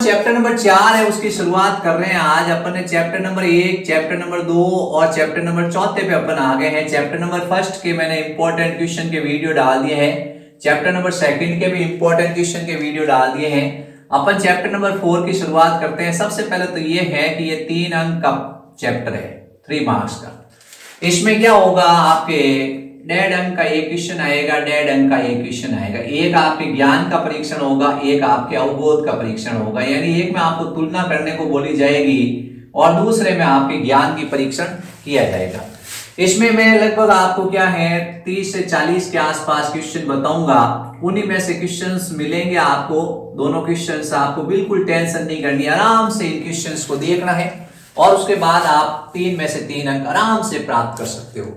Chapter number 4 है, उसकी शुरुआत कर रहे हैं। आज अपन ने चैप्टर नंबर 1, चैप्टर नंबर 2 और चैप्टर नंबर 4 पे अपन आ गए हैं। चैप्टर नंबर 1 के मैंने इंपॉर्टेंट क्वेश्चन के वीडियो डाल दिए हैं। चैप्टर नंबर 2 के भी इंपॉर्टेंट क्वेश्चन के वीडियो डाल दिए हैं। अपन चैप्टर नंबर 4 की शुरुआत करते हैं। सबसे पहले तो ये है कि ये 3 अंक का चैप्टर है, 3 मार्क्स का। इसमें क्या होगा, आपके 1.5 अंक का एक क्वेश्चन आएगा, 1.5 अंक का एक क्वेश्चन आएगा। एक आपके ज्ञान का परीक्षण होगा, एक आपके अवबोध का परीक्षण होगा। यानी एक में आपको तुलना करने को बोली जाएगी और दूसरे में आपके ज्ञान की परीक्षण किया जाएगा। इसमें मैं लगभग आपको क्या है 30 से 40 के आसपास क्वेश्चन बताऊंगा। उन्हीं में से क्वेश्चंस मिलेंगे आपको। दोनों क्वेश्चंस आपको बिल्कुल टेंशन नहीं करनी, आराम से इन क्वेश्चंस को देखना है और उसके बाद आप 3 में से 3 अंक आराम से प्राप्त कर सकते हो।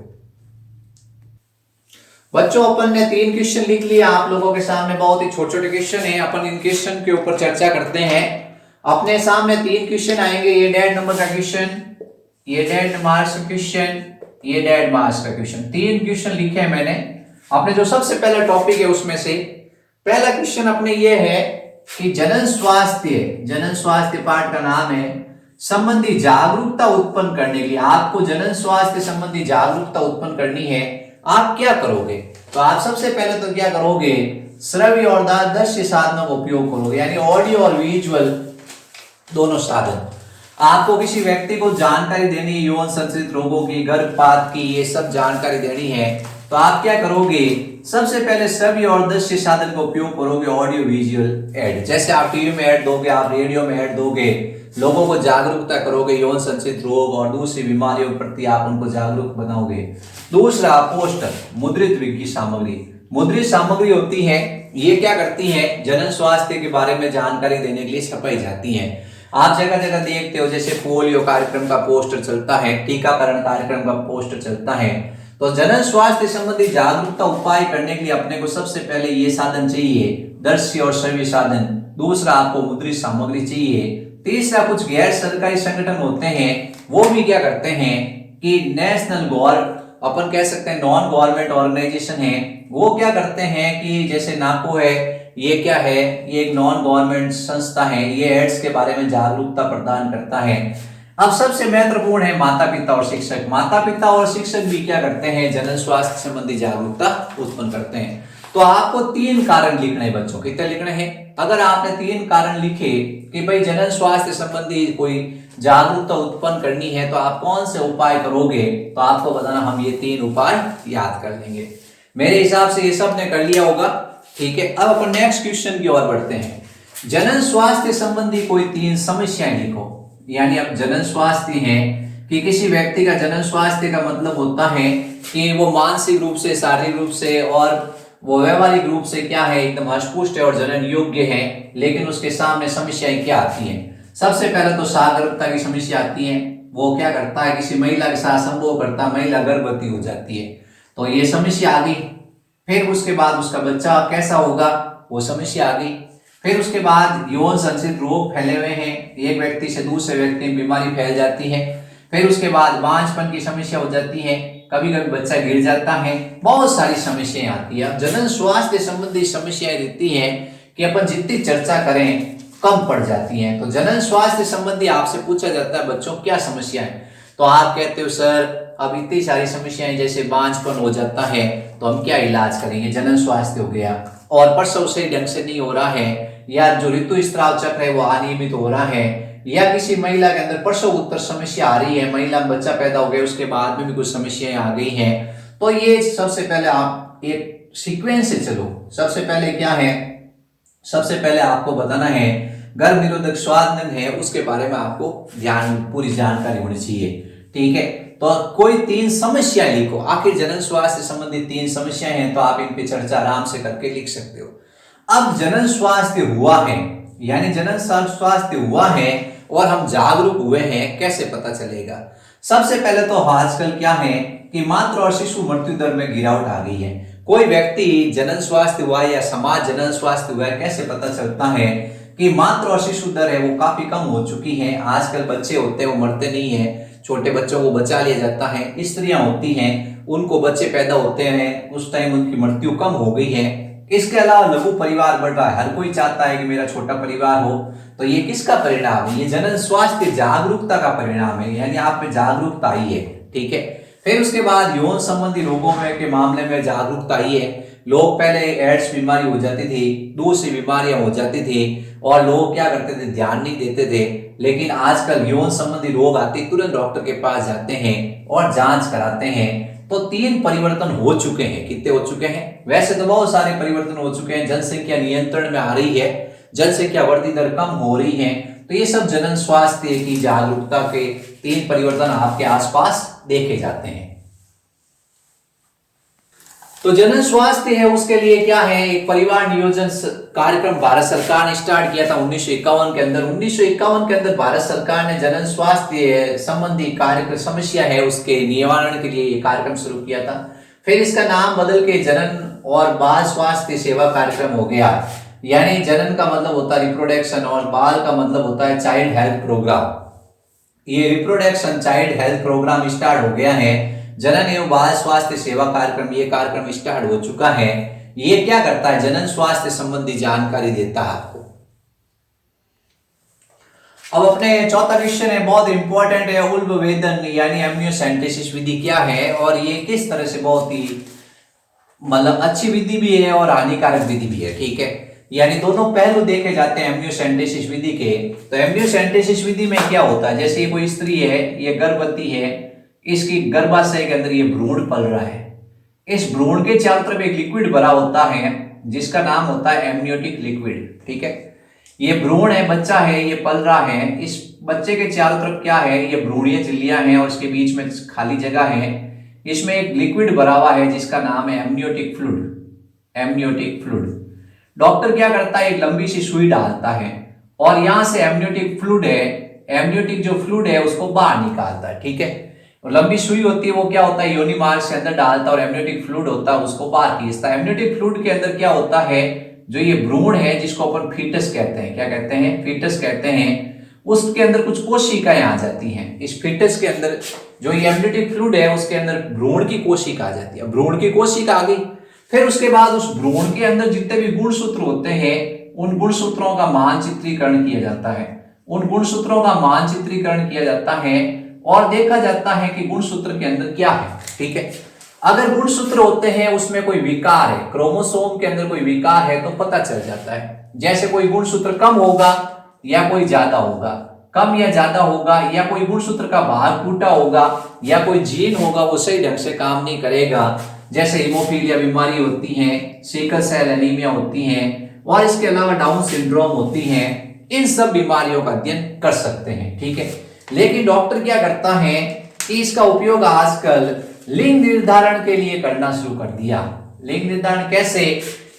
बच्चों, अपन ने 3 क्वेश्चन लिख लिया आप लोगों के सामने। बहुत ही छोटे छोटे क्वेश्चन है, अपन इन क्वेश्चन के ऊपर चर्चा करते हैं। अपने सामने 3 क्वेश्चन आएंगे। ये 1.5 नंबर का क्वेश्चन, ये 1.5 मार्क्स का क्वेश्चन, ये 1.5 मार्क्स का क्वेश्चन। 3 क्वेश्चन लिखे हैं मैंने। अपने जो सबसे पहला टॉपिक है उसमें से पहला क्वेश्चन अपने ये है कि जनन स्वास्थ्य पाठ का नाम है संबंधी जागरूकता उत्पन्न करने के लिए आपको जनन स्वास्थ्य संबंधी जागरूकता उत्पन्न करनी है। आप क्या करोगे? तो आप सबसे पहले तो क्या करोगे, श्रव्य और दृश्य साधनों का उपयोग करोगे, यानी ऑडियो और विजुअल दोनों साधन। आपको किसी व्यक्ति को जानकारी देनी है, यौन संचालित रोगों की, गर्भपात की, ये सब जानकारी देनी है। तो आप क्या करोगे, सबसे पहले श्रव्य और दृश्य साधन का उपयोग करोगे, ऑडियो विजुअल ऐड। जैसे आप टीवी में ऐड दोगे, आप रेडियो में ऐड दोगे, लोगों को जागरूकता करोगे यौन संचित रोग और दूसरी बीमारियों के प्रति आप उनको जागरूक बनाओगे। दूसरा, पोस्टर, मुद्रित की सामग्री। मुद्रित सामग्री होती है, ये क्या करती है, जनन स्वास्थ्य के बारे में जानकारी देने के लिए छपाई जाती है। आप जगह जगह देखते हो, जैसे पोलियो कार्यक्रम का पोस्टर चलता है, टीकाकरण कार्यक्रम का पोस्टर चलता है। तो जनन स्वास्थ्य संबंधी जागरूकता उपाय करने के लिए अपने को सबसे पहले ये साधन चाहिए, दृश्य और श्रव्य साधन। दूसरा, आपको मुद्रित सामग्री चाहिए। तीसरा, कुछ गैर सरकारी संगठन होते हैं, वो भी क्या करते हैं कि नेशनल अपन कह सकते हैं नॉन गवर्नमेंट ऑर्गेनाइजेशन है, वो क्या करते हैं कि जैसे नाको है, ये क्या है, ये एक नॉन गवर्नमेंट संस्था है, ये एड्स के बारे में जागरूकता प्रदान करता है। अब सबसे महत्वपूर्ण है माता पिता और शिक्षक। माता पिता और शिक्षक भी क्या करते हैं, जनन स्वास्थ्य संबंधी जागरूकता उत्पन्न करते हैं। तो आपको 3 कारण लिखने हैं बच्चों। कितने लिखने हैं? अगर आपने 3 कारण लिखे कि भाई जनन स्वास्थ्य संबंधी कोई जागरूकता उत्पन्न करनी है, तो आप कौन से उपाय करोगे, तो आपको बताना, हम ये 3 उपाय याद कर लेंगे। मेरे हिसाब से ये सब ने कर लिया होगा। ठीक है, अब अपन नेक्स्ट क्वेश्चन की ओर बढ़ते हैं। जनन स्वास्थ्य संबंधी कोई 3 समस्याएं लिखो। यानी अब जनन स्वास्थ्य है कि किसी व्यक्ति का जनन स्वास्थ्य का मतलब होता है कि वो मानसिक रूप से, शारीरिक रूप से और वो व्यवहारिक रूप से क्या है, एकदम हष्टपुष्ट है और जनन योग्य है, लेकिन उसके सामने समस्याएं क्या आती हैं। सबसे पहले तो सागरता की समस्या आती है। वो क्या करता है, किसी महिला के साथ संभोग करता है, महिला गर्भवती हो जाती है, तो ये समस्या आ गई। फिर उसके बाद उसका बच्चा कैसा होगा, वो समस्या आ गई। फिर उसके बाद यौन संचित रोग फैले हुए हैं, एक व्यक्ति से दूसरे व्यक्ति में बीमारी फैल जाती है। फिर उसके बाद बांझपन की समस्या हो जाती है, कभी कभी बच्चा गिर जाता है, बहुत सारी समस्याएं आती है। अब जनन स्वास्थ्य संबंधी समस्याएं रहती हैं कि अपन जितनी चर्चा करें कम पड़ जाती हैं। तो जनन स्वास्थ्य संबंधी आपसे पूछा जाता है बच्चों क्या समस्या है, तो आप कहते हो सर अब इतनी सारी समस्याएं, जैसे बांझपन हो जाता है तो हम क्या इलाज करेंगे, जनन स्वास्थ्य हो गया, और प्रसव सही ढंग से नहीं हो रहा है, या जो ऋतुस्राव चक्र है वो अनियमित हो रहा है, या किसी महिला के अंदर प्रसव उत्तर समस्या आ रही है, महिला में बच्चा पैदा हो गया उसके बाद में भी कुछ समस्याएं आ गई हैं। तो ये सबसे पहले आप एक सीक्वेंस से चलो। सबसे पहले क्या है, सबसे पहले आपको बताना है गर्भ निरोधक स्वादन है, उसके बारे में आपको पूरी जानकारी होनी चाहिए। ठीक है, तो कोई 3 समस्या लिखो। आखिर जनन स्वास्थ्य संबंधी 3 समस्याएं हैं, तो आप इन पे चर्चा आराम से करके लिख सकते हो। अब जनन स्वास्थ्य हुआ है, यानी जनन स्वास्थ्य हुआ है और हम जागरूक हुए हैं, कैसे पता चलेगा? सबसे पहले तो आजकल क्या है कि मातृ और शिशु मृत्यु दर में गिरावट आ गई है। कोई व्यक्ति जनन स्वास्थ्य हुआ है या समाज जनन स्वास्थ्य हुआ है, कैसे पता चलता है कि मातृ और शिशु दर है वो काफी कम हो चुकी है। आजकल बच्चे होते हैं वो मरते नहीं है, छोटे बच्चों को बचा लिया जाता है। स्त्रियां होती हैं, उनको बच्चे पैदा होते हैं, उस टाइम उनकी मृत्यु कम हो गई है। इसके अलावा लघु परिवार बढ़ रहा है, हर कोई चाहता है कि मेरा छोटा परिवार हो, तो ये किसका परिणाम है? ये जनन स्वास्थ्य जागरूकता का परिणाम है, यानी आप में जागरूकता आई है। ठीक है, फिर उसके बाद यौन संबंधी रोगों में के मामले में जागरूकता आई है। लोग पहले एड्स बीमारी हो जाती थी, दूसरी बीमारियां हो जाती थी और लोग क्या करते थे, ध्यान नहीं देते थे। लेकिन आजकल यौन संबंधी रोग आते तुरंत डॉक्टर के पास जाते हैं और जांच कराते हैं। तो 3 परिवर्तन हो चुके हैं। कितने हो चुके हैं? वैसे तो बहुत सारे परिवर्तन हो चुके हैं। जनसंख्या नियंत्रण में आ रही है, जनसंख्या वृद्धि दर कम हो रही है, तो ये सब जनन स्वास्थ्य की जागरूकता के 3 परिवर्तन आपके आसपास देखे जाते हैं। तो जनन स्वास्थ्य है, उसके लिए क्या है, एक परिवार नियोजन कार्यक्रम भारत सरकार ने स्टार्ट किया था 1951 के अंदर। 1951 के अंदर भारत सरकार ने जनन स्वास्थ्य संबंधी कार्यक्रम समस्या है उसके निवारण के लिए ये कार्यक्रम शुरू किया था। फिर इसका नाम बदल के जनन और बाल स्वास्थ्य सेवा कार्यक्रम हो गया। यानी जनन का मतलब होता है रिप्रोडक्शन और बाल का मतलब होता है चाइल्ड हेल्थ प्रोग्राम। ये reproduction child health programme start हो गया है। जनन एवं बाल स्वास्थ्य सेवा कार्यक्रम, ये कार्यक्रम स्टार्ट हो चुका है। ये क्या करता है, जनन स्वास्थ्य संबंधी जानकारी देता है आपको। अब अपने चौथा क्वेश्चन है, बहुत इंपॉर्टेंट है, उल्ब वेदन यानी एमनियोसेंटेसिस विधि क्या है और ये किस तरह से बहुत ही मतलब अच्छी विधि भी है और हानिकारक विधि भी है। ठीक है, यानी दोनों पहलू देखे जाते हैं एमनियोसेंटेसिस विधि के। तो एमनियोसेंटेसिस विधि में क्या होता है, जैसे कोई स्त्री है, ये गर्भवती है, इसकी गर्भाशय के अंदर ये भ्रूण पल रहा है। इस भ्रूण के चारों तरफ एक लिक्विड भरा होता है जिसका नाम होता है एमनियोटिक लिक्विड। ठीक है, ये भ्रूण है, बच्चा है, ये पल रहा है। इस बच्चे के चारों तरफ क्या है, ये भ्रूणीय झिल्लियां हैं और उसके बीच में खाली जगह है। इसमें एक लिक्विड भरा हुआ है जिसका नाम है amniotic fluid. Amniotic fluid. Doctor क्या करता है, एक लंबी सी सुई डालता है और यहां से एमनियोटिक फ्लूइड है, एमनियोटिक जो फ्लूइड है उसको बाहर निकालता है। ठीक है, लंबी सुई होती है, वो क्या होता है, योनि मार्ग से अंदर डालता है और एमनियोटिक फ्लूइड होता है उसको बाहर खींचता है। एमनियोटिक फ्लूइड के अंदर क्या होता है, जो ये भ्रूण है जिसको अपन फीटस कहते हैं, क्या कहते हैं, फीटस कहते हैं, उसके अंदर कुछ कोशिकाएं आ जाती हैं। इस फीटस के अंदर जो ये एमनियोटिक फ्लूइड है उसके अंदर भ्रूण की कोशिका आ जाती है। भ्रूण की कोशिका आ गई, फिर उसके बाद उस भ्रूण के अंदर जितने भी गुणसूत्र होते हैं उन गुणसूत्रों का मानचित्रीकरण किया जाता है। उन गुणसूत्रों का मानचित्रीकरण किया जाता है और देखा जाता है कि गुणसूत्र के अंदर क्या है। ठीक है, अगर गुणसूत्र होते हैं उसमें कोई विकार है, क्रोमोसोम के अंदर कोई विकार है तो पता चल जाता है। जैसे कोई गुणसूत्र कम होगा या कोई ज्यादा होगा, कम या ज्यादा होगा, या कोई गुणसूत्र का भाग टूटा होगा, या कोई जीन होगा वो सही ढंग से काम नहीं करेगा। जैसे हीमोफीलिया बीमारी होती है, सिकल सेल एनीमिया होती है और इसके अलावा डाउन सिंड्रोम होती है। इन सब बीमारियों का अध्ययन कर सकते हैं। ठीक है, लेकिन डॉक्टर क्या करता है कि इसका उपयोग आजकल लिंग निर्धारण के लिए करना शुरू कर दिया। लिंग निर्धारण कैसे,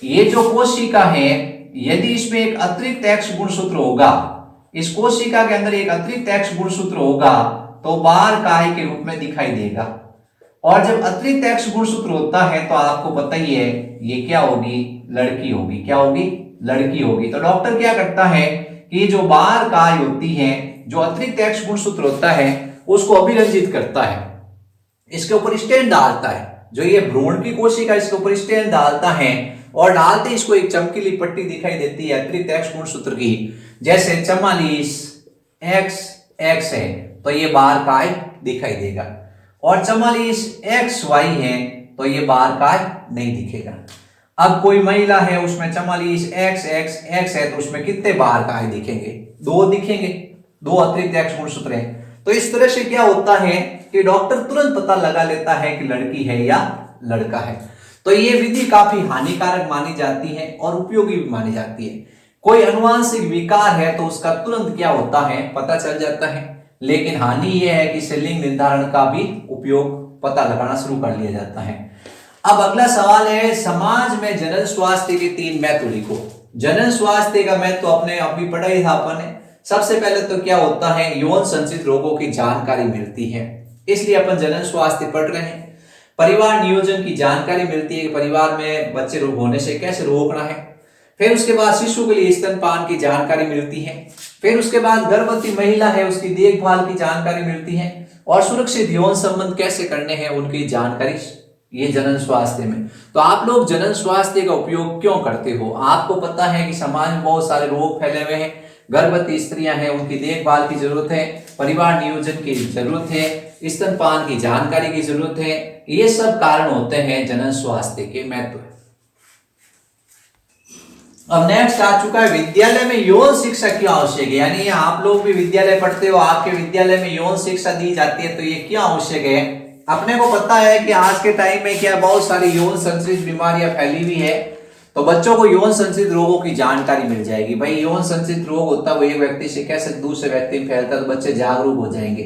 ये जो कोशिका है यदि इसमें एक अतिरिक्त एक्स गुणसूत्र होगा, इस कोशिका के अंदर एक अतिरिक्त एक्स गुणसूत्र होगा तो बार काय के रूप में दिखाई देगा। और जब अतिरिक्त एक्स गुणसूत्र होता है तो आपको पता ही है ये क्या होगी, लड़की होगी। क्या होगी, लड़की होगी। तो डॉक्टर क्या करता है कि जो बार काय होती है, जो अतिरिक्त एक्स गुणसूत्र होता है उसको अभिरंजित करता है, इसके ऊपर स्टेन डालता है। जो ये भ्रूण की कोशिका इसके ऊपर स्टेन डालता है और डालते इसको एक चमकीली पट्टी दिखाई देती है अतिरिक्त एक्स गुणसूत्र की। जैसे 44 एक्स एक्स है तो ये बार काय दिखाई देगा, और 44 एक्स वाई है तो ये बार काय नहीं दिखेगा। अब कोई महिला है उसमें 44 एक्स एक्स एक्स है तो उसमें कितने बार काय दिखेंगे, 2 दिखेंगे, 2 अतिरिक्त एक्स गुणसूत्र है। तो इस तरह से क्या होता है कि डॉक्टर तुरंत पता लगा लेता है कि लड़की है या लड़का है। तो ये विधि काफी हानिकारक मानी जाती है और उपयोगी भी मानी जाती है। कोई अनुवांशिक विकार है तो उसका तुरंत क्या होता है, पता चल जाता है। लेकिन हानि यह है कि इससे लिंग निर्धारण का भी उपयोग पता लगाना शुरू कर लिया जाता है। अब अगला सवाल है, समाज में जनन स्वास्थ्य के 3 महत्व लिखो। जनन स्वास्थ्य का महत्व अपने अभी पढ़ा ही था अपन ने। सबसे पहले तो क्या होता है, यौन संचित रोगों की जानकारी मिलती है, इसलिए अपन जनन स्वास्थ्य पढ़ रहे हैं। परिवार नियोजन की जानकारी मिलती है कि परिवार में बच्चे होने से कैसे रोकना है। फिर उसके बाद शिशु के लिए स्तनपान की जानकारी मिलती है। फिर उसके बाद गर्भवती महिला है उसकी देखभाल की जानकारी मिलती है और सुरक्षित यौन संबंध कैसे करने हैं उनकी जानकारी ये जनन स्वास्थ्य में। तो आप लोग जनन स्वास्थ्य का उपयोग क्यों करते हो? आपको पता है कि समाज में बहुत सारे रोग फैले हुए हैं, गर्भवती स्त्रियां हैं, उनकी देखभाल की जरूरत है, परिवार नियोजन की जरूरत है, स्तनपान की जानकारी की जरूरत है। ये सब कारण होते हैं जनन स्वास्थ्य के महत्व। अब नेक्स्ट आ चुका है विद्यालय में यौन शिक्षा क्यों आवश्यक है। यानी आप लोग भी विद्यालय पढ़ते हो, आपके विद्यालय में यौन शिक्षा दी जाती है, तो ये क्यों आवश्यक है? अपने को पता है कि आज के टाइम में क्या बहुत सारी यौन संचित बीमारियां फैली हुई है, तो बच्चों को यौन संचित रोगों की जानकारी मिल जाएगी। भाई यौन संचित रोग होता है वो एक व्यक्ति से कैसे दूसरे व्यक्ति में फैलता है, तो बच्चे जागरूक हो जाएंगे।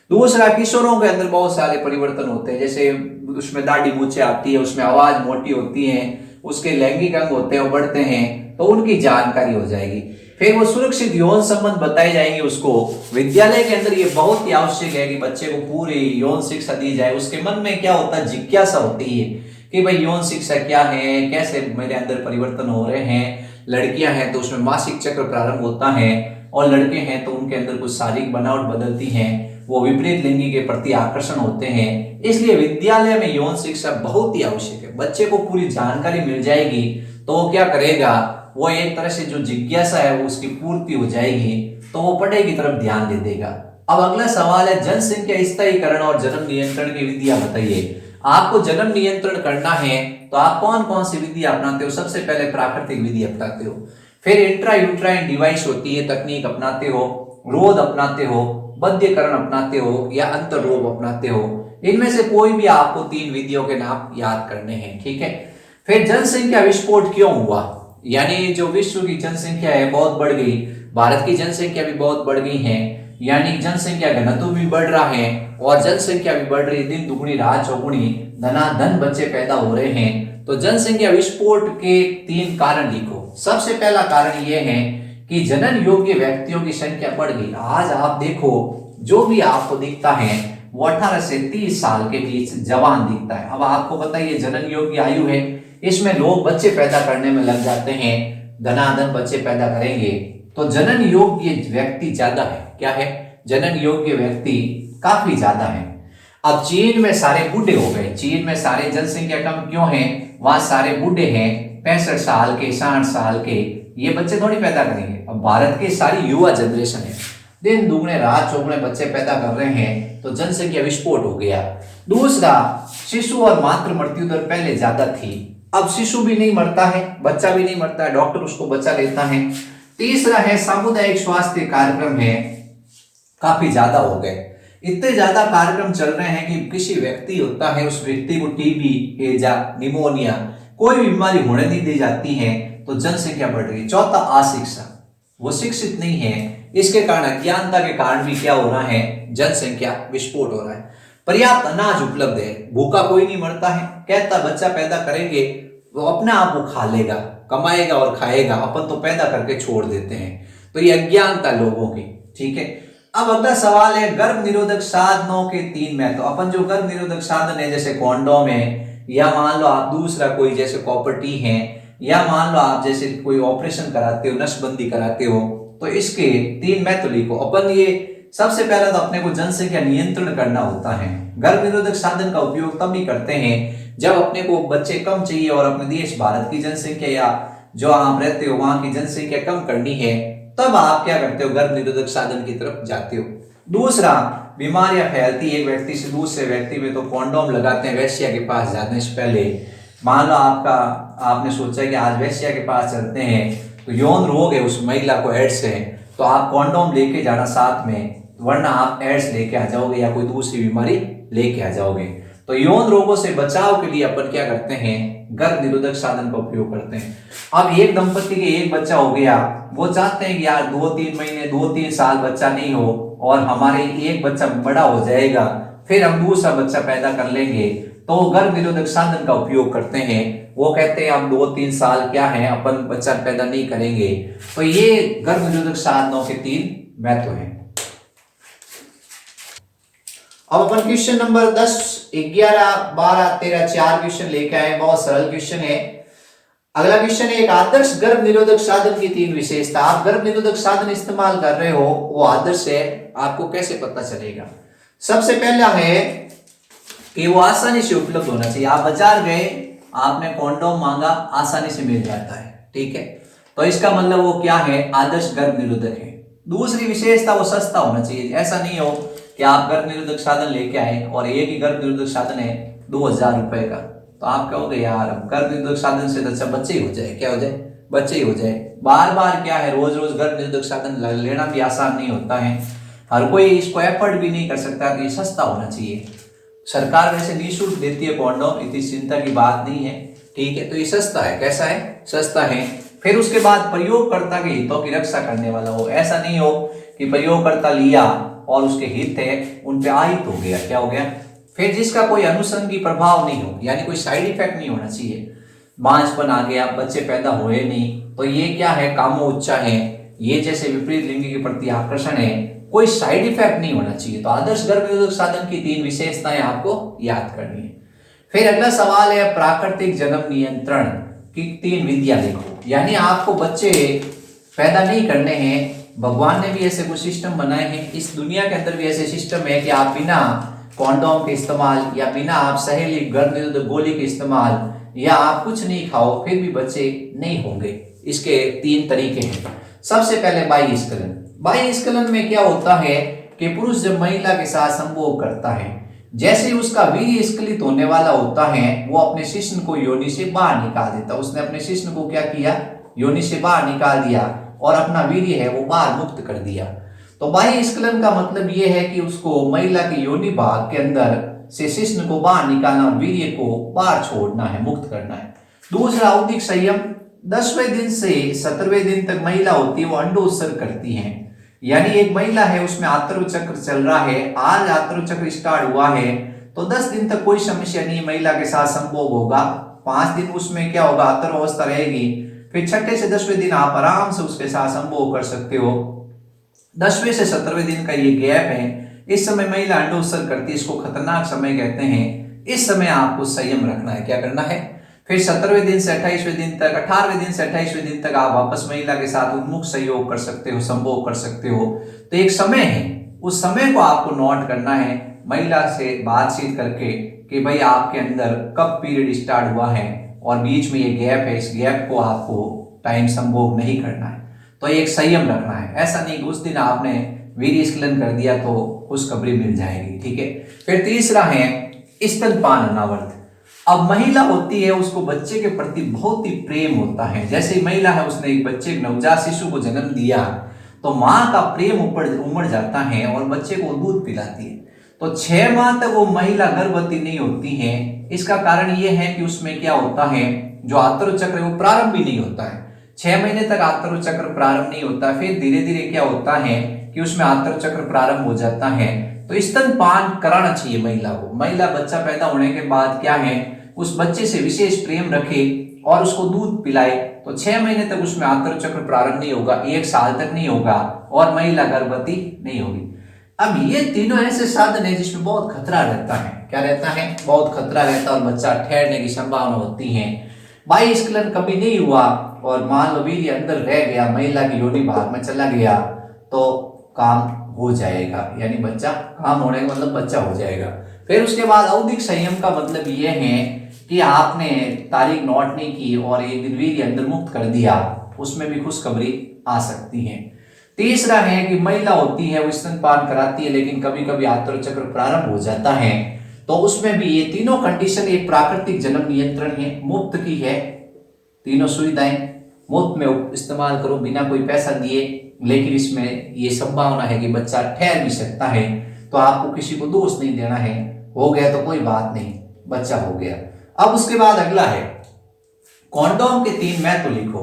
दूसरा, किशोरों के अंदर बहुत सारे परिवर्तन होते हैं, जैसे उसमें दाढ़ी मूछें आती है, उसमें आवाज मोटी होती है, उसके लैंगिक अंग होते हैं वो बढ़ते हैं, तो उनकी जानकारी हो जाएगी। फिर वो सुरक्षित यौन संबंध बताए जाएंगे उसको। विद्यालय के अंदर ये बहुत ही आवश्यक है कि बच्चे को पूरी यौन शिक्षा दी जाए। उसके मन में क्या होता है, जिज्ञासा होती है कि भाई यौन शिक्षा क्या है, कैसे मेरे अंदर परिवर्तन हो रहे हैं। लड़कियां हैं तो उसमें मासिक चक्र प्रारंभ होता है, और लड़के हैं तो उनके अंदर कुछ शारीरिक बनावट बदलती है, वो विपरीत लिंगी के प्रति आकर्षण होते हैं। इसलिए विद्यालय में यौन शिक्षा बहुत ही आवश्यक है। बच्चे को पूरी जानकारी मिल जाएगी तो वो क्या करेगा, वो एक तरह से जो जिज्ञासा है वो उसकी पूर्ति हो जाएगी, तो वो पढ़ाई की तरफ ध्यान दे देगा। अब अगला सवाल है जनसंख्या स्थायीकरण और जन्म नियंत्रण की विधियां बताइए। आपको जन्म नियंत्रण करना है तो आप कौन कौन सी विधि अपनाते हो? सबसे पहले प्राकृतिक विधि अपनाते हो, फिर इंट्रा यूट्राइन डिवाइस होती है तकनीक अपनाते हो, रोध अपनाते हो, बध्यकरण अपनाते हो, या अंतर रोग अपनाते हो। इनमें से कोई भी आपको 3 विधियों के नाम याद करने हैं, ठीक है। फिर जनसंख्या विस्फोट क्यों हुआ? यानी जो विश्व की जनसंख्या है बहुत बढ़ गई, भारत की जनसंख्या भी बहुत बढ़ गई है, यानी जनसंख्या घनत्व भी बढ़ रहा है और जनसंख्या भी बढ़ रही, दिन दुगुनी रात चौगुनी, धनाधन बच्चे पैदा हो रहे हैं। तो जनसंख्या विस्फोट के 3 कारण लिखो। सबसे पहला कारण यह है कि जनन योग्य व्यक्तियों की संख्या बढ़ गई। आज आप देखो जो भी आपको दिखता है वो 18 से 30 साल के बीच जवान दिखता है। अब आपको बताइए जनन योग्य आयु है, इसमें लोग बच्चे पैदा करने में लग जाते हैं, धनाधन बच्चे पैदा करेंगे, तो जनन योग्य व्यक्ति ज्यादा है। क्या है? जनन योग्य व्यक्ति काफी ज्यादा है। अब चीन में सारे बूढ़े हो गए। चीन में सारे जनसंख्या कम क्यों है? वहां सारे बूढ़े हैं, 65 साल के, 60 साल के, ये बच्चे थोड़ी पैदा करेंगे। अब भारत की सारी युवा जनरेशन है, दिन दुगने रात चौगुने बच्चे पैदा कर रहे हैं, तो जनसंख्या विस्फोट हो गया। दूसरा, शिशु और मातृ मृत्यु दर पहले ज्यादा थी, अब शिशु भी नहीं मरता है, बच्चा भी नहीं मरता है, डॉक्टर उसको बचा लेता है। तीसरा है सामुदायिक स्वास्थ्य कार्यक्रम है काफी ज्यादा हो गए। इतने ज्यादा कार्यक्रम चल रहे हैं कि किसी व्यक्ति होता है, उस व्यक्ति को टीबी, हैजा, निमोनिया, कोई भी बीमारी होने नहीं दी जाती है, तो जनसंख्या बढ़ रही है। चौथा, अशिक्षा, वो शिक्षित नहीं है, इसके कारण अज्ञानता के कारण भी क्या हो रहा है, जनसंख्या विस्फोट हो रहा है। पर्याप्त अनाज उपलब्ध है, भूखा कोई नहीं मरता है, कहता बच्चा पैदा करेंगे वो अपने आप वो खा लेगा, कमाएगा और खाएगा, अपन तो पैदा करके छोड़ देते हैं। तो ये अज्ञानता लोगों की, ठीक है। अब अगला सवाल है गर्भ निरोधक साधनों के 3 महत्व। अपन जो गर्भ निरोधक साधन है जैसे कॉन्डोम है, या मान लो आप दूसरा कोई जैसे कॉपर्टी है, या मान लो आप जैसे कोई ऑपरेशन कराते हो, नसबंदी कराते हो, तो इसके 3 महत्व लिखो। अपन ये सबसे पहला तो अपने को जनसंख्या नियंत्रण करना होता है। गर्भ निरोधक साधन का उपयोग तब भी करते हैं जब अपने को बच्चे कम चाहिए और अपने देश भारत की जनसंख्या या जो आप रहते हो वहां की जनसंख्या कम करनी है, तब आप क्या करते हो, गर्भ निरोधक साधन की तरफ जाते हो। दूसरा, बीमारियां फैलती है एक व्यक्ति से दूसरे व्यक्ति में, तो कॉन्डोम लगाते हैं वेश्या के पास जाने से पहले। मान लो आपने सोचा कि आज वेश्या के पास चलते हैं, तो यौन रोग है उस महिला को, एड्स है, तो आप कॉन्डोम लेके जाना साथ में, वरना आप एड्स लेके आ जाओगे या कोई दूसरी बीमारी लेके आ जाओगे। तो यौन रोगों से बचाव के लिए अपन क्या करते हैं, गर्भ निरोधक साधन का उपयोग करते हैं। अब एक दंपति के एक बच्चा हो गया, वो चाहते हैं कि यार 2-3 महीने 2-3 साल बच्चा नहीं हो और हमारे एक बच्चा बड़ा हो जाएगा, फिर हम दूसरा बच्चा पैदा कर लेंगे, तो गर्भ निरोधक साधन का उपयोग करते हैं। वो कहते हैं अब 2-3 साल क्या है, अपन बच्चा पैदा नहीं करेंगे। तो ये गर्भ निरोधक साधनों के 3 महत्व हैं। अब अपन क्वेश्चन नंबर 10, 11, 12, 13 4 क्वेश्चन लेके आए, बहुत सरल क्वेश्चन है। अगला क्वेश्चन है एक आदर्श गर्भ निरोधक साधन की 3 विशेषता। आप गर्भ निरोधक साधन इस्तेमाल कर रहे हो, वो आदर्श है, आपको कैसे पता चलेगा? सबसे पहला है कि वो आसानी से उपलब्ध होना चाहिए। आप बाजार गए, आपने कॉन्डोम मांगा, आसानी से मिल जाता है, ठीक है। तो इसका मतलब वो क्या है, आदर्श गर्भ निरोधक है। दूसरी विशेषता, वो सस्ता होना चाहिए। ऐसा नहीं हो कि आप गर्भ निरोधक साधन लेके आए और एक ही गर्भ निरोधक साधन है 2000 रुपए का, तो आप कहोगे यार अब गर्भ निरोधक साधन से तो अच्छा बच्चे ही हो जाए, क्या हो जाए, बच्चे ही हो जाए। बार बार क्या है, रोज रोज गर्भ निरोधक साधन लेना भी आसान नहीं होता है, हर कोई इसको एफर्ट भी नहीं कर सकता, तो ये सस्ता होना चाहिए। सरकार वैसे निःशुल्क देती है कॉन्डोम, इतनी चिंता की बात नहीं है, ठीक है। तो ये सस्ता है, कैसा है, सस्ता है। फिर उसके बाद प्रयोगकर्ता के हितों की रक्षा करने वाला हो। ऐसा नहीं हो कि प्रयोगकर्ता लिया और उसके हित है उन पे आहित हो गया, क्या हो गया। फिर जिसका कोई अनुषंगी प्रभाव नहीं हो, यानी कोई साइड इफेक्ट नहीं होना चाहिए। बांझपन आ गया, बच्चे पैदा हुए नहीं, तो ये क्या है, कामोच्चा है, ये जैसे विपरीत लिंग के प्रति आकर्षण है, कोई साइड इफेक्ट नहीं होना चाहिए। तो आदर्श गर्भ निरोधक साधन की 3 विशेषताएं आपको याद करनी है। फिर अगला सवाल है, प्राकृतिक जन्म नियंत्रण की 3 विधियां लिखो। यानी आपको बच्चे पैदा नहीं करने हैं, भगवान ने भी ऐसे कुछ सिस्टम बनाए हैं, इस दुनिया के अंदर भी ऐसे सिस्टम है कि आप बिना कॉन्डोम के इस्तेमाल या बिना आप सहेली गर्भ निरोधक गोली के इस्तेमाल या आप कुछ नहीं खाओ फिर भी बच्चे नहीं होंगे। इसके 3 तरीके हैं। सबसे पहले बाह्य स्खलन। बाह्य स्खलन में क्या होता है कि पुरुष जब महिला के साथ संभोग करता है, जैसे ही उसका वीर्य स्खलित होने वाला होता है, वो अपने शिश्न को योनि से बाहर निकाल देता है। उसने अपने शिश्न को क्या किया, योनि से बाहर निकाल दिया और अपना वीर्य है वो बाहर मुक्त कर दिया। तो बाह्य स्खलन का मतलब ये है कि उसको महिला के योनि भाग के अंदर से शिश्न को बाहर निकालना और वीर्य को बाहर छोड़ना है, मुक्त करना है। दूसरा, औदिक संयम। 10वें दिन से 17वें दिन तक महिला होती है वो अंडोत्सर्ग करती है। यानी एक महिला है, उसमें आतरु चक्र चल रहा है, आज आतरु चक्र स्टार्ट हुआ है, तो 10 दिन तक कोई समस्या नहीं, महिला के साथ संभोग होगा। 5 दिन उसमें क्या होगा, आतरु अवस्था रहेगी। फिर 6ठे से 10वें दिन आप आराम से उसके साथ संभोग कर सकते हो। 10वें से 17वें दिन का ये गैप है, इस समय महिला अंडोत्सर्ग करती है, इसको खतरनाक समय कहते हैं। इस समय आपको संयम रखना है, क्या करना है। फिर 17वें दिन से 28वें दिन तक, 18वें दिन से 28वें दिन तक आप वापस महिला के साथ उन्मुख सहयोग कर सकते हो, संभोग कर सकते हो। तो एक समय है, उस समय को आपको नोट करना है, महिला से बातचीत करके कि भाई आपके अंदर कब पीरियड स्टार्ट हुआ है और बीच में ये गैप है, इस गैप को आपको टाइम संभोग नहीं करना है। तो एक संयम रखना है, ऐसा नहीं कि उस दिन आपने वीर्य स्खलन कर दिया तो खुशखबरी मिल जाएगी, ठीक है। फिर तीसरा है स्तनपान अनावर्त। अब महिला होती है, उसको बच्चे के प्रति बहुत ही प्रेम होता है। जैसे महिला है, उसने एक बच्चे, नवजात शिशु को जन्म दिया, तो माँ का प्रेम उमड़ जाता है और बच्चे को दूध पिलाती है। तो 6 माह तक वो महिला गर्भवती नहीं होती है। इसका कारण ये है कि उसमें क्या होता है, जो आतरु चक्र है वो प्रारंभ भी नहीं होता है। 6 महीने तक आतरु चक्र प्रारंभ नहीं होता, फिर धीरे धीरे क्या होता है कि उसमें आतरु चक्र प्रारंभ हो जाता है। तो स्तनपान कराना चाहिए महिला को। महिला बच्चा पैदा होने के बाद क्या है, उस बच्चे से विशेष प्रेम रखे और उसको दूध पिलाए। तो 6 महीने तक उसमें आतरु चक्र प्रारंभ नहीं होगा, 1 साल तक नहीं होगा और महिला गर्भवती नहीं होगी। अब ये तीनों ऐसे साधन है जिसमें बहुत खतरा रहता है। क्या रहता है, बहुत खतरा रहता है और बच्चा ठहरने की संभावना होती है। बाह्य स्खलन कभी नहीं हुआ और मान लो वीर्य अंदर रह गया, महिला की योनि भाग में चला गया, तो काम हो जाएगा, यानी बच्चा, काम होने का मतलब बच्चा हो जाएगा। फिर उसके बाद औदिक संयम का मतलब ये है कि आपने तारीख नोट नहीं की और एक दिन वीर्य अंदर मुक्त कर दिया, उसमें भी खुशखबरी आ सकती है। तीसरा है कि महिला होती है, वो स्तनपान कराती है, लेकिन कभी कभी आतरु चक्र प्रारंभ हो जाता है, तो उसमें भी ये तीनों कंडीशन एक प्राकृतिक जन्म नियंत्रण है, मुफ्त की है। तीनों सुविधाएं मुफ्त में इस्तेमाल करो बिना कोई पैसा दिए, लेकिन इसमें ये संभावना है कि बच्चा ठहर भी सकता है। तो आपको किसी को दोष नहीं देना है, हो गया तो कोई बात नहीं, बच्चा हो गया। अब उसके बाद अगला है कॉन्डोम के 3 महत्व लिखो।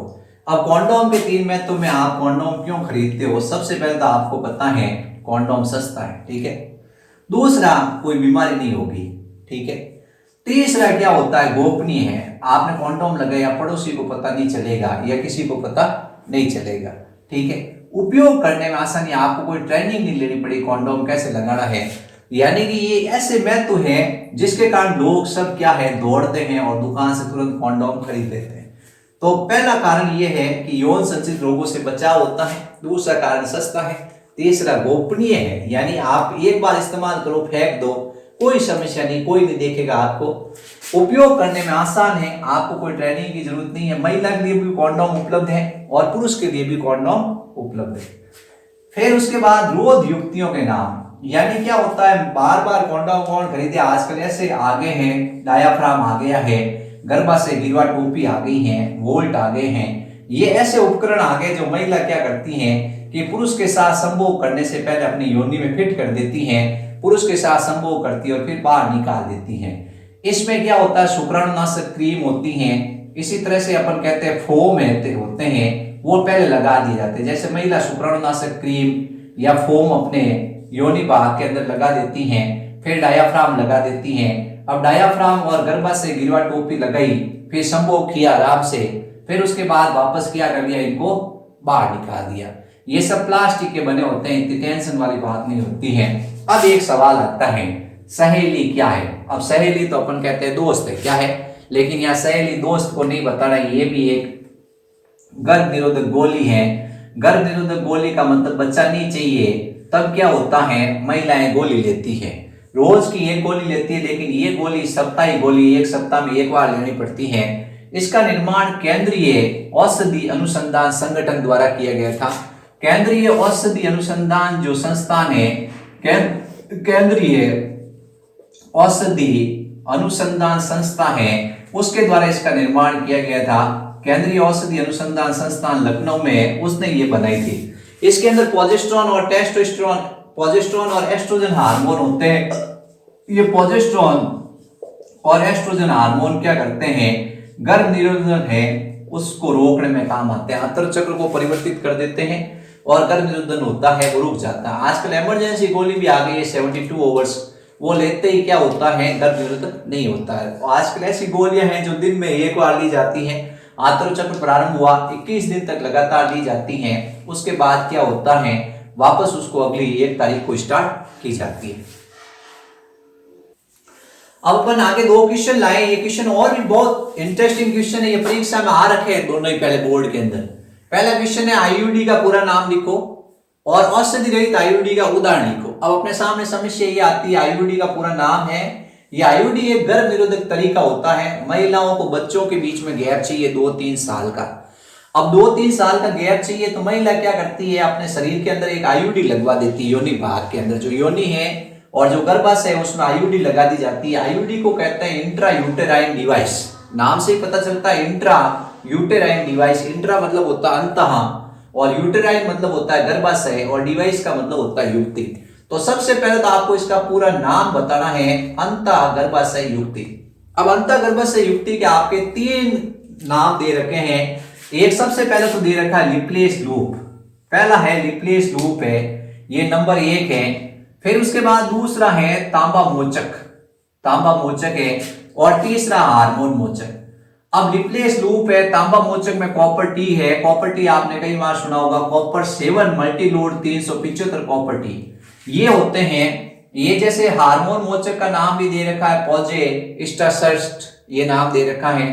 अब कॉन्डोम के 3 महत्व में आप कॉन्डोम क्यों खरीदते हो। सबसे पहले तो आपको पता है कॉन्डोम सस्ता है, ठीक है। दूसरा, कोई बीमारी नहीं होगी, ठीक है। तीसरा क्या होता है, गोपनीय है, आपने कॉन्डोम लगाया, पड़ोसी को पता नहीं चलेगा या किसी को पता नहीं चलेगा, ठीक है। उपयोग करने में आसानी, आपको कोई ट्रेनिंग नहीं लेनी पड़ी कॉन्डोम कैसे लगाना है। यानी कि ये ऐसे महत्व है जिसके कारण लोग सब क्या है, दौड़ते हैं और दुकान से तुरंत कॉन्डोम खरीद लेते हैं। तो पहला कारण ये है कि यौन संचित रोगों से बचाव होता है। दूसरा कारण सस्ता है। तीसरा गोपनीय है, यानी आप एक बार इस्तेमाल करो, फेंक दो, कोई समस्या नहीं, कोई नहीं देखेगा आपको, उपयोग करने में आसान है, आपको कोई ट्रेनिंग की जरूरत नहीं है। महिला के लिए भी कॉन्डोम उपलब्ध है और पुरुष के लिए भी कॉन्डोम उपलब्ध है। फिर उसके बाद रोध युक्तियों के नाम, यानी क्या होता है, बार बार कॉन्डोम कौन खरीदे, आजकल ऐसे आगे हैं, डायाफ्राम आ गया है, गर्भाशय गिरवा टोपी आ गई है, वोल्ट आ गए हैं, ये ऐसे उपकरण आ गए जो महिला क्या करती हैं कि पुरुष के साथ संभोग करने से पहले अपनी योनि में फिट कर देती हैं, पुरुष के साथ संभोग करती है और फिर बाहर निकाल देती हैं। इसमें क्या होता है, शुक्राणुनाशक क्रीम होती हैं, इसी तरह से अपन कहते हैं फोम होते हैं, वो पहले लगा दिए जाते हैं। जैसे महिला शुक्राणुनाशक क्रीम या फोम अपने योनि भाग के अंदर लगा देती हैं, फिर डायाफ्राम लगा देती हैं। अब डायाफ्राम और गर्भाशय गिरवा टोपी लगाई, फिर संभोग किया आराम से, फिर उसके बाद वापस क्या कर लिया, इनको बाहर निकाल दिया। ये सब प्लास्टिक के बने होते हैं, इतनी टेंशन वाली बात नहीं होती है। अब एक सवाल आता है, सहेली क्या है? अब सहेली तो अपन कहते हैं दोस्त है, क्या है, लेकिन यहाँ सहेली दोस्त को नहीं बताना, ये भी एक गर्भ निरोधक गोली है। गर्भ निरोधक गोली का मतलब बच्चा नहीं चाहिए, तब क्या होता है, महिलाएं गोली लेती है, रोज की एक गोली लेती है, लेकिन ये गोली सप्ताही गोली, एक सप्ताह में एक बार लेनी पड़ती है। इसका निर्माण केंद्रीय औषधि अनुसंधान संगठन द्वारा किया गया था। केंद्रीय औषधि अनुसंधान जो संस्थान है, केंद्रीय औषधि अनुसंधान संस्था है, उसके द्वारा इसका निर्माण किया गया था। केंद्रीय औषधि अनुसंधान संस्थान लखनऊ में उसने ये बनाई थी। इसके अंदर प्रोजेस्टेरोन और टेस्टोस्टेरोन, प्रोजेस्टेरोन और एस्ट्रोजन हार्मोन होते हैं। ये प्रोजेस्टेरोन और एस्ट्रोजन हार्मोन क्या करते हैं, गर्भ निरोधन है उसको रोकने में काम आते हैं, अंतर चक्र को परिवर्तित कर देते हैं और गर्भ निरोधन होता है वो रुक जाता है। आजकल इमरजेंसी गोली भी आ गई है 72 आवर्स, वो लेते ही क्या होता है, गर्भ निरोधक नहीं होता है। आजकल ऐसी गोलियां हैं जो दिन में एक बार ली जाती हैं, आंतर चक्र प्रारंभ हुआ 21 दिन तक लगातार ली जाती हैं, उसके बाद क्या होता है, वापस उसको अगली 1 तारीख को स्टार्ट की जाती है। अब अपन आगे 2 क्वेश्चन लाए, ये क्वेश्चन और भी बहुत इंटरेस्टिंग क्वेश्चन है, ये परीक्षा में आ रखे हैं दोनों ही पहले बोर्ड के अंदर। पहला क्वेश्चन है आईयूडी का पूरा नाम लिखो और औषधि रहित आईयूडी का उदाहरण लिखो। अब अपने सामने समस्या ये आती है, आईयूडी का पूरा नाम है, ये आईयूडी एक गर्भ निरोधक तरीका होता है। महिलाओं को बच्चों के बीच में गैप चाहिए 2-3 साल का। अब 2-3 साल का गैप चाहिए तो महिला क्या करती है, अपने शरीर के अंदर एक आईयूडी लगवा देती है, योनि भाग के अंदर जो योनि है और जो गर्भाशय है उसमें आईयूडी लगा दी जाती है। आईयूडी को कहते हैं इंट्रा यूटेराइन डिवाइस, नाम से ही पता चलता है इंट्रा यूटेराइन डिवाइस। इंट्रा मतलब होता है अंतः और यूटेराइन मतलब होता है गर्भाशय और डिवाइस का मतलब होता है युक्ति। तो सबसे पहले तो आपको इसका पूरा नाम बताना है, अंतः गर्भाशय युक्ति। अब अंतः गर्भाशय युक्ति के आपके 3 नाम दे रखे हैं। एक सबसे पहले तो दे रखा है लिपलेस लूप, पहला है लिपलेस लूप है, ये नंबर 1 है। फिर उसके बाद दूसरा है तांबा मोचक, तांबा मोचक है, और तीसरा हार्मोन मोचक। अब लिपलेस लूप है, तांबा मोचक में कॉपर टी है, कॉपर टी आपने कई बार सुना होगा, कॉपर 7 मल्टीलोड 375 कॉपर टी ये होते हैं। ये जैसे हार्मोन मोचक का नाम भी दे रखा है पॉजे स्टासर्स्ट, ये नाम दे रखा है।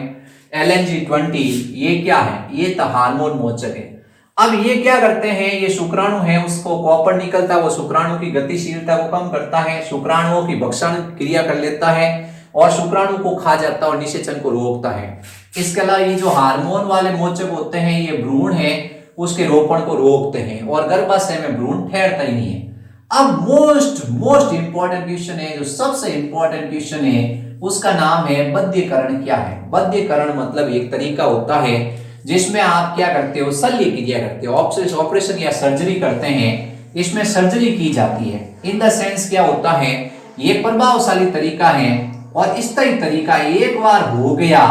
LNG20 ये क्या है, ये तो हार्मोन मोचक है। अब ये क्या करते हैं, ये शुक्राणु है उसको कॉपर निकलता है, वो शुक्राणु की गतिशीलता को कम करता है, शुक्राणुओं की भक्षण क्रिया कर लेता है और शुक्राणु को खा जाता है और निषेचन को रोकता है। इसके अलावा ये जो हार्मोन वाले मोचक होते हैं ये भ्रूण है उसके रोपण को रोकते हैं और गर्भाशय में भ्रूण ठहरता ही नहीं है। अब मोस्ट इंपॉर्टेंट क्वेश्चन है, जो सबसे इंपॉर्टेंट क्वेश्चन है उसका नाम है बद्धीकरण क्या है। बद्धीकरण मतलब एक तरीका होता है जिसमें आप क्या करते हो, शल्य क्रिया करते हो, ऑपरेशन या सर्जरी करते हैं, इसमें सर्जरी की जाती है। इन द सेंस क्या होता है, ये प्रभावशाली तरीका है और स्थायी तरीका, एक बार हो गया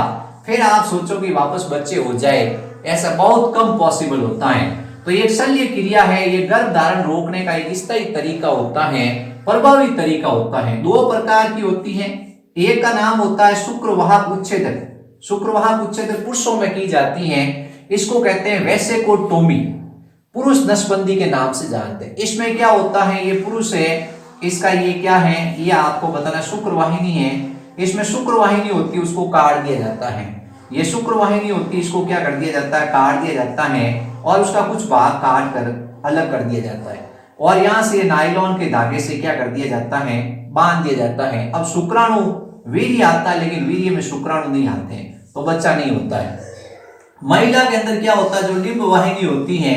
फिर आप सोचो कि वापस बच्चे हो जाए, ऐसा बहुत कम पॉसिबल होता है। तो ये शल्य क्रिया है, ये गर्भ धारण रोकने का एक स्थायी तरीका होता है, प्रभावी तरीका होता है। 2 प्रकार की होती है, एक का नाम होता है शुक्रवाहक उच्छेदन, शुक्रवाहक उच्छेदन पुरुषों में की जाती है, इसको कहते हैं वैसेकोटोमी, पुरुष नसबंदी के नाम से जानते हैं। इसमें क्या होता है, ये पुरुष है, इसका ये क्या है, ये आपको बताना शुक्रवाहिनी है, इसमें शुक्रवाहिनी होती है उसको काट दिया जाता है, ये शुक्रवाहिनी होती है इसको क्या कर दिया जाता है, काट दिया जाता है और उसका कुछ भाग काट कर अलग कर दिया जाता है। और यहां से नायलॉन के धागे से क्या कर दिया जाता है, बांध दिया जाता है। अब शुक्राणु वीर्य आता है, लेकिन वीर्य में शुक्राणु नहीं आते हैं, तो बच्चा नहीं होता है। महिला के अंदर क्या होता है, जो निम्न वाहिनी होती है,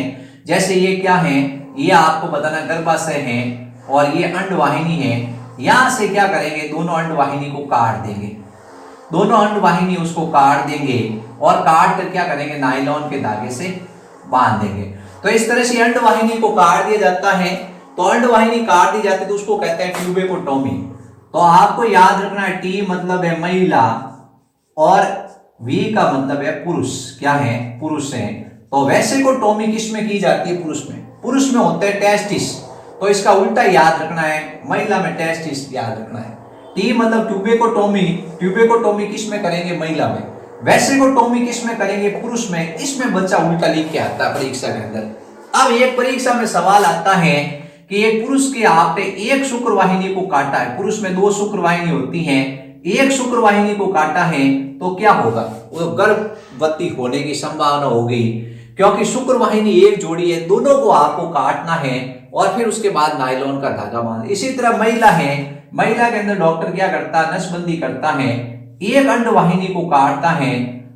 जैसे ये क्या है, ये आपको बताना गर्भाशय है और ये अंडवाहिनी है। यहां से क्या करेंगे, दोनों अंडवाहिनी को काट देंगे, दोनों अंडवाहिनी उसको काट देंगे और काट कर क्या करेंगे, नायलॉन के धागे से बांध देंगे। तो इस तरह से अंडवाहिनी को काट दिया जाता है। तो अंडवाहिनी काट दी जाती है तो उसको कहते हैं ट्यूबेकोटोमी। तो आपको याद रखना है, टी मतलब है महिला और वी का मतलब है पुरुष, क्या है, पुरुष है। तो वेसिकोटोमी किस में की जाती है, पुरुष में, पुरुष में होता है टेस्टिस। तो इसका उल्टा याद रखना है, महिला में टेस्टिस याद रखना है। टी मतलब ट्यूबेकोटोमी, ट्यूबेकोटोमी किस में करेंगे, महिला में। वेसिकोटोमी किस में करेंगे, पुरुष में। इसमें बच्चा उल्टा लिख के आता है परीक्षा के अंदर। अब एक परीक्षा में सवाल आता है कि एक पुरुष के आपने एक शुक्रवाहिनी को काटा है, पुरुष में 2 शुक्रवाहिनी होती हैं, एक शुक्रवाहिनी को काटा है तो क्या होगा, वो गर्भवती होने की संभावना होगी, क्योंकि शुक्रवाहिनी एक जोड़ी है, दोनों को आपको काटना है और फिर उसके बाद नायलॉन का धागा बांध। इसी तरह महिला है, महिला के अंदर डॉक्टर क्या करता है, नसबंदी करता है, एक अंडवाहिनी को काटता है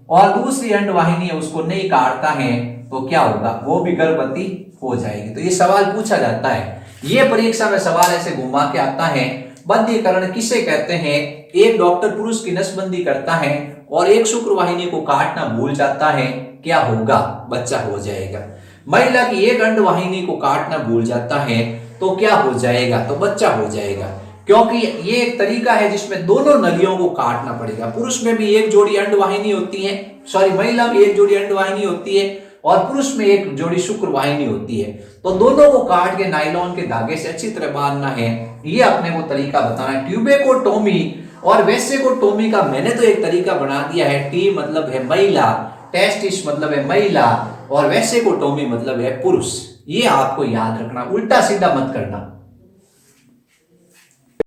और दूसरी अंडवाहिनी है उसको नहीं काटता है, तो क्या होगा, वो भी गर्भवती हो जाएगी। तो ये सवाल पूछा जाता है, ये परीक्षा में सवाल ऐसे घुमा के आता है। बंदीकरण किसे कहते हैं, एक डॉक्टर पुरुष की नसबंदी करता है और एक शुक्रवाहिनी को काटना भूल जाता है, क्या होगा, बच्चा हो जाएगा। महिला की एक अंडवाहिनी को काटना भूल जाता है तो क्या हो जाएगा, तो बच्चा हो जाएगा, क्योंकि ये एक तरीका है जिसमें दोनों नलियों को काटना पड़ेगा। पुरुष में भी एक जोड़ी अंडवाहिनी होती है, सॉरी महिला में एक जोड़ी अंडवाहिनी होती है और पुरुष में एक जोड़ी शुक्रवाहिनी होती है। तो दोनों को काट के नायलॉन के धागे से अच्छी तरह बांधना है, ये अपने को तरीका बताना है। ट्यूबेकोटोमी और वेसिकोटोमी का मैंने तो एक तरीका बना दिया है। टी मतलब है महिला, टेस्टिस मतलब है महिला और वेसिकोटोमी मतलब है पुरुष। ये आपको याद रखना, उल्टा सीधा मत करना।